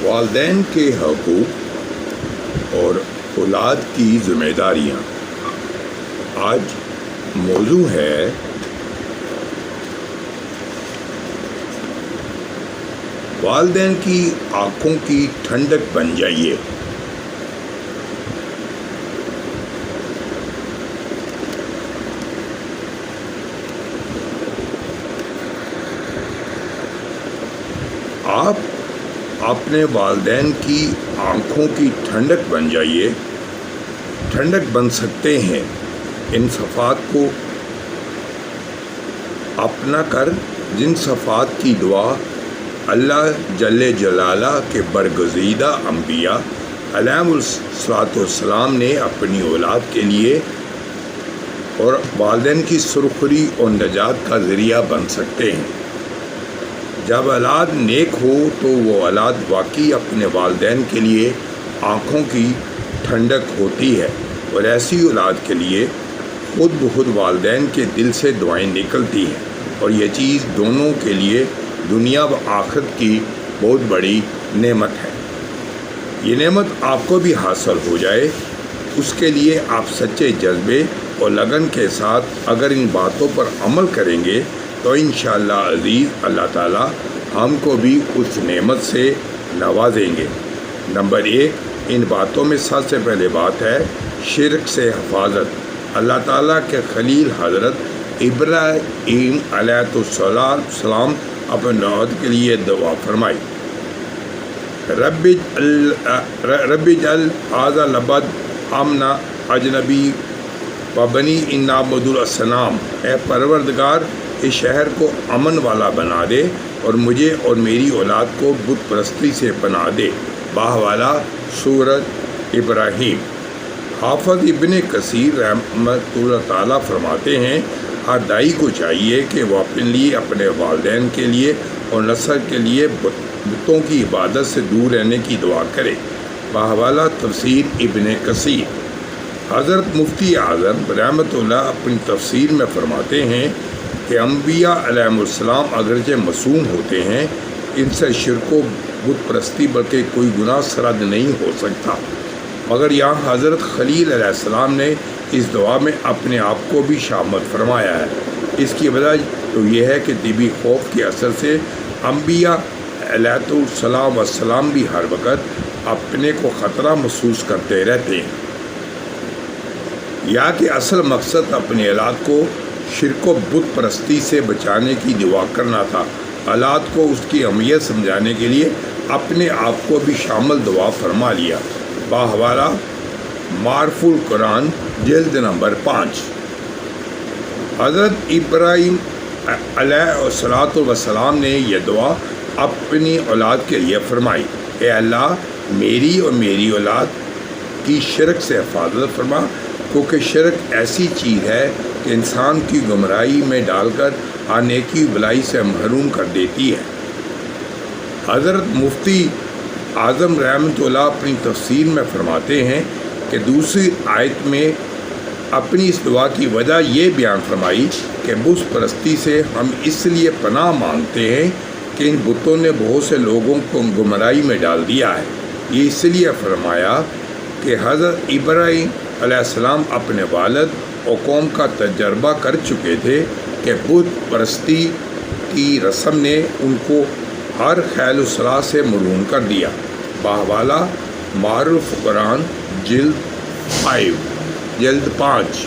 والدین کے حقوق اور اولاد کی ذمہ داریاں۔ آج موضوع ہے والدین کی آنکھوں کی ٹھنڈک بن جائیے۔ آپ اپنے والدین کی آنکھوں کی ٹھنڈک بن جائیے، ٹھنڈک بن سکتے ہیں ان صفات کو اپنا کر جن صفات کی دعا اللہ جل جلالہ کے برگزیدہ انبیاء علیہم الصلوۃ والسلام نے اپنی اولاد کے لیے اور والدین کی سرخری اور نجات کا ذریعہ بن سکتے ہیں۔ جب اولاد نیک ہو تو وہ اولاد واقعی اپنے والدین کے لیے آنکھوں کی ٹھنڈک ہوتی ہے، اور ایسی اولاد کے لیے خود بخود والدین کے دل سے دعائیں نکلتی ہیں، اور یہ چیز دونوں کے لیے دنیا و آخرت کی بہت بڑی نعمت ہے۔ یہ نعمت آپ کو بھی حاصل ہو جائے، اس کے لیے آپ سچے جذبے اور لگن کے ساتھ اگر ان باتوں پر عمل کریں گے تو انشاءاللہ عزیز اللہ تعالی ہم کو بھی اس نعمت سے نوازیں گے۔ نمبر 1، ان باتوں میں سب سے پہلے بات ہے شرک سے حفاظت۔ اللہ تعالیٰ کے خلیل حضرت ابراہیم علیہ السلام اپنے اولاد کے لیے دعا فرمائی، رب اجعل ھذا البلد آمنا اجنبی وبنی ان نعبد الاصنام۔ اے پروردگار، اس شہر کو امن والا بنا دے اور مجھے اور میری اولاد کو بت پرستی سے پناہ دے۔ باہوالا سورۃ ابراہیم۔ حافظ ابن کثیر رحمۃ اللہ تعالیٰ فرماتے ہیں، ہر دائی کو چاہیے کہ وہ اپنے لیے، اپنے والدین کے لیے اور نسل کے لیے بتوں کی عبادت سے دور رہنے کی دعا کرے۔ باہوالا تفسیر ابن کثیر۔ حضرت مفتی اعظم رحمۃ اللہ اپنی تفسیر میں فرماتے ہیں کہ انبیاء علیہم السلام اگرچہ معصوم ہوتے ہیں، ان سے شرک و بت پرستی بلکہ کوئی گناہ سرد نہیں ہو سکتا، مگر یہاں حضرت خلیل علیہ السلام نے اس دعا میں اپنے آپ کو بھی شامل فرمایا ہے۔ اس کی وجہ تو یہ ہے کہ طبی خوف کے اثر سے انبیاء علیہ السلام بھی ہر وقت اپنے کو خطرہ محسوس کرتے رہتے ہیں، یا کہ اصل مقصد اپنی اولاد کو شرک و بت پرستی سے بچانے کی دعا کرنا تھا۔ اولاد کو اس کی اہمیت سمجھانے کے لیے اپنے آپ کو بھی شامل دعا فرما لیا۔ باہوالا معرف القرآن جلد نمبر 5۔ حضرت ابراہیم علیہ الصلوۃ والسلام نے یہ دعا اپنی اولاد کے لیے فرمائی، اے اللہ میری اور میری اولاد کی شرک سے حفاظت فرما، کیونکہ شرک ایسی چیز ہے کہ انسان کی گمراہی میں ڈال کر ہر نیکی بلائی سے محروم کر دیتی ہے۔ حضرت مفتی اعظم رحمۃ اللہ اپنی تفسیر میں فرماتے ہیں کہ دوسری آیت میں اپنی اس دعا کی وجہ یہ بیان فرمائی کہ بت پرستی سے ہم اس لیے پناہ مانگتے ہیں کہ ان بتوں نے بہت سے لوگوں کو گمراہی میں ڈال دیا ہے۔ یہ اس لیے فرمایا کہ حضرت ابراہیم علیہ السلام اپنے والد اور قوم کا تجربہ کر چکے تھے کہ بت پرستی کی رسم نے ان کو ہر خیل و صلاح سے محروم کر دیا۔ باہوالا معرف قرآن جلد 5۔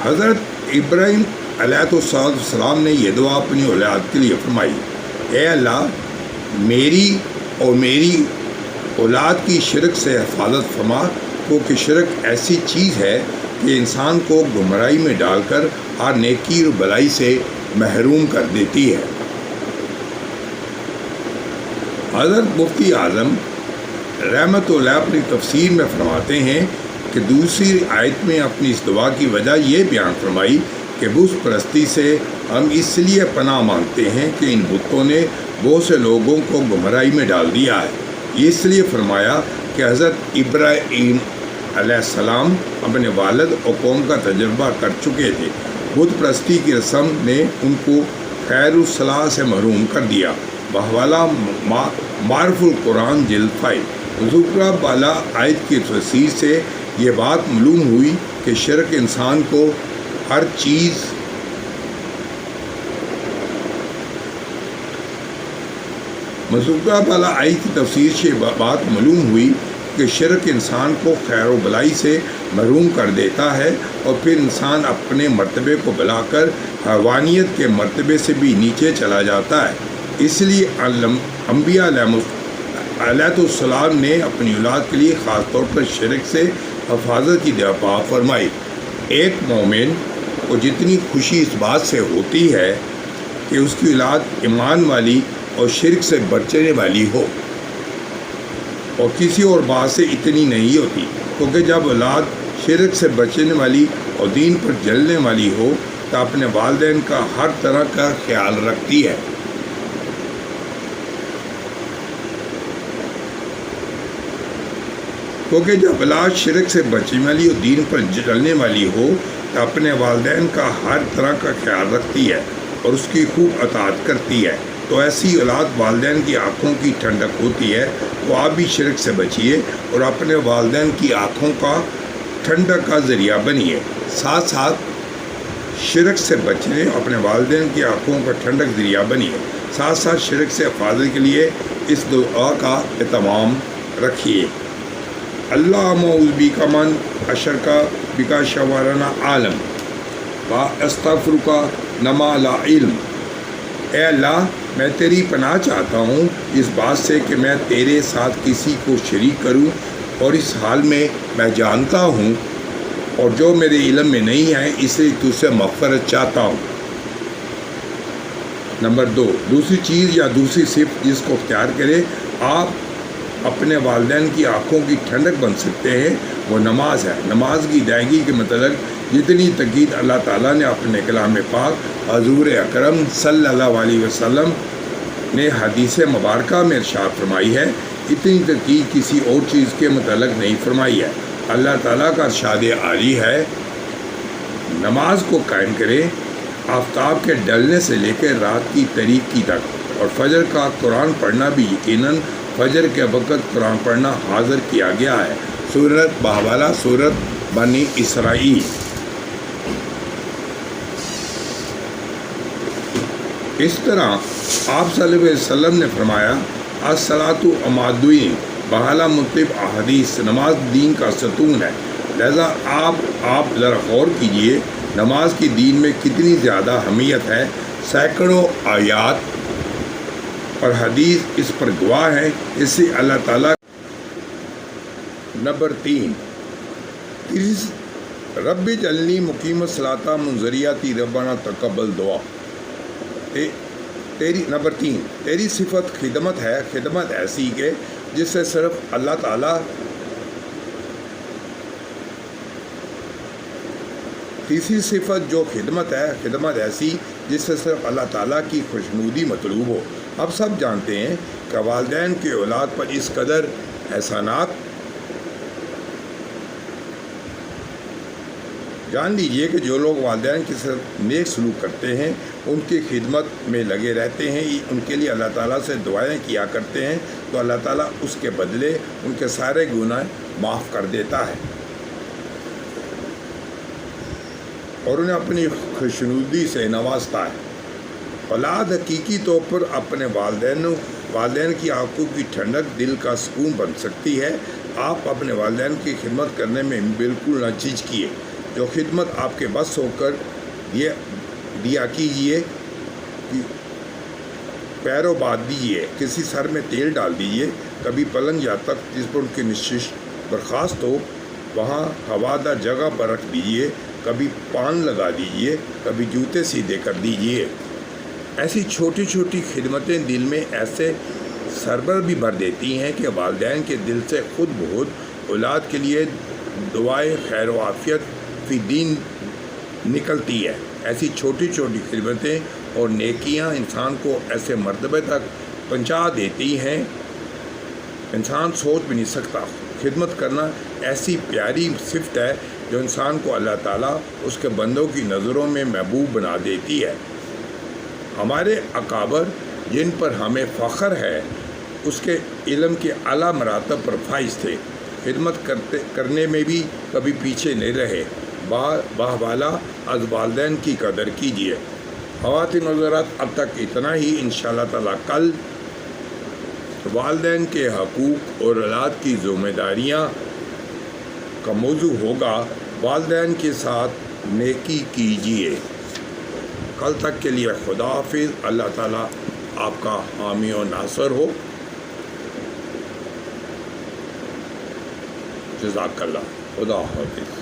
حضرت ابراہیم علیہ السلام نے یہ دعا اپنی اولاد کے لیے فرمائی، اے اللہ میری اور میری اولاد کی شرک سے حفاظت فرما، کیونکہ شرک ایسی چیز ہے کہ انسان کو گمراہی میں ڈال کر ہر نیکی اور بلائی سے محروم کر دیتی ہے۔ حضرت مفتی اعظم رحمۃ اللہ اپنی تفسیر میں فرماتے ہیں کہ دوسری آیت میں اپنی اس دعا کی وجہ یہ بیان فرمائی کہ بت پرستی سے ہم اس لیے پناہ مانگتے ہیں کہ ان بتوں نے بہت سے لوگوں کو گمراہی میں ڈال دیا ہے۔ یہ اس لیے فرمایا کہ حضرت ابراہیم علیہ السلام اپنے والد اور قوم کا تجربہ کر چکے تھے۔ بت پرستی کی رسم نے ان کو خیر الصلاح سے محروم کر دیا۔ بحوالہ معرف القرآن جلد 5۔ ذکرہ بالا آیت کی تفسیر سے یہ بات معلوم ہوئی کہ شرک انسان کو ہر چیز مذکورہ بالا آیت کی تفسیر سے بات معلوم ہوئی کہ شرک انسان کو خیر و بلائی سے محروم کر دیتا ہے اور پھر انسان اپنے مرتبے کو بلا کر حیوانیت کے مرتبے سے بھی نیچے چلا جاتا ہے۔ اس لیے انبیاء علیہ السلام نے اپنی اولاد کے لیے خاص طور پر شرک سے حفاظت کی دعا فرمائی۔ ایک مومن کو جتنی خوشی اس بات سے ہوتی ہے کہ اس کی اولاد ایمان والی اور شرک سے بچنے والی ہو، اور کسی اور بات سے اتنی نہیں ہوتی، کیونکہ جب اولاد شرک سے بچنے والی اور دین پر جلنے والی ہو تو اپنے والدین کا ہر طرح کا خیال رکھتی ہے۔ کیونکہ جب اولاد شرک سے بچنے والی اور دین پر جلنے والی ہو تو اپنے والدین کا ہر طرح کا خیال رکھتی ہے اور اس کی خوب اطاعت کرتی ہے، تو ایسی اولاد والدین کی آنکھوں کی ٹھنڈک ہوتی ہے۔ تو آپ بھی شرک سے بچیے اور اپنے والدین کی آنکھوں کا ٹھنڈک کا ذریعہ بنیے۔ ساتھ ساتھ شرک سے بچنے اپنے والدین کی آنکھوں کا ٹھنڈک ذریعہ بنیے، ساتھ ساتھ شرک سے حفاظت کے لیے اس دعا کا اہتمام رکھیے۔ اللہ معوذ بک من اشرک بک شوارنا عالم و استغفرک نما لا علم۔ اے اللہ، میں تیری پناہ چاہتا ہوں اس بات سے کہ میں تیرے ساتھ کسی کو شریک کروں، اور اس حال میں میں جانتا ہوں اور جو میرے علم میں نہیں ہے، اس لیے تجھ سے مغفرت چاہتا ہوں۔ نمبر 2، دوسری چیز یا دوسری صفت جس کو اختیار کرے آپ اپنے والدین کی آنکھوں کی ٹھنڈک بن سکتے ہیں، وہ نماز ہے۔ نماز کی ادائیگی کے متعلق جتنی تاکید اللہ تعالیٰ نے اپنے کلام پاک حضور اکرم صلی اللہ علیہ وسلم نے حدیث مبارکہ میں ارشاد فرمائی ہے، اتنی تاکید کسی اور چیز کے متعلق نہیں فرمائی ہے۔ اللہ تعالیٰ کا ارشاد عالی ہے، نماز کو قائم کرے آفتاب کے ڈلنے سے لے کر رات کی تاریکی تک، اور فجر کا قرآن پڑھنا بھی یقیناً فجر کے وقت قرآن پڑھنا حاضر کیا گیا ہے۔ سورۃ بحوالہ، سورۃ بنی اسرائیل۔ اس طرح آپ صلی اللہ علیہ وسلم نے فرمایا، الصلاۃ عماد الدین، بحالہ مطلب احادیث، نماز دین کا ستون ہے۔ لہذا آپ ذرا غور کیجئے نماز کی دین میں کتنی زیادہ اہمیت ہے۔ سینکڑوں آیات اور حدیث اس پر گواہ ہیں۔ اس سے اللہ تعالیٰ۔ نمبر 3، رب اجعلنی مقیم الصلاۃ من ذریتی ربنا تقبل دعا۔ نمبر 3، تیری صفت خدمت ہے، خدمت ایسی کہ جس سے صرف اللہ تعالیٰ۔ تیسری صفت جو خدمت ہے، خدمت ایسی جس سے صرف اللہ تعالیٰ کی خوشنودی مطلوب ہو۔ اب سب جانتے ہیں کہ والدین کے اولاد پر اس قدر احسانات۔ جان لیجیے کہ جو لوگ والدین کے ساتھ نیک سلوک کرتے ہیں، ان کی خدمت میں لگے رہتے ہیں، ان کے لیے اللہ تعالیٰ سے دعائیں کیا کرتے ہیں، تو اللہ تعالیٰ اس کے بدلے ان کے سارے گناہ معاف کر دیتا ہے اور انہیں اپنی خوشنودی سے نوازتا ہے۔ اولاد حقیقی طور پر اپنے والدین کی آنکھوں کی ٹھنڈک، دل کا سکون بن سکتی ہے۔ آپ اپنے والدین کی خدمت کرنے میں بالکل نہ جھجکیے۔ جو خدمت آپ کے بس ہو کر دیا کیجیے، پیروں باندھ دیجیے، کسی سر میں تیل ڈال دیجیے، کبھی پلنگ یا تخت جس پر ان کی نشست برخاست ہو وہاں ہوادار جگہ پر رکھ دیجیے، کبھی پان لگا دیجیے، کبھی جوتے سیدھے کر دیجیے۔ ایسی چھوٹی چھوٹی خدمتیں دل میں ایسے سربر بھی بھر دیتی ہیں کہ والدین کے دل سے خود بخود اولاد کے لیے دعائیں خیر و عافیت فی دین نکلتی ہے۔ ایسی چھوٹی چھوٹی خدمتیں اور نیکیاں انسان کو ایسے مرتبے تک پہنچا دیتی ہیں انسان سوچ بھی نہیں سکتا۔ خدمت کرنا ایسی پیاری صفت ہے جو انسان کو اللہ تعالیٰ اس کے بندوں کی نظروں میں محبوب بنا دیتی ہے۔ ہمارے اکابر جن پر ہمیں فخر ہے اس کے علم کے اعلیٰ مراتب پر فائز تھے، خدمت کرنے میں بھی کبھی پیچھے نہیں رہے۔ باہ والا از والدین کی قدر کیجیے۔ خواتین حضرات، اب تک اتنا ہی۔ انشاءاللہ تعالیٰ کل والدین کے حقوق اور اولاد کی ذمہ داریاں کا موضوع ہوگا۔ والدین کے ساتھ نیکی کیجیے۔ کل تک کے لیے خدا حافظ۔ اللہ تعالیٰ آپ کا حامی و ناصر ہو۔ جزاک اللہ۔ خدا حافظ۔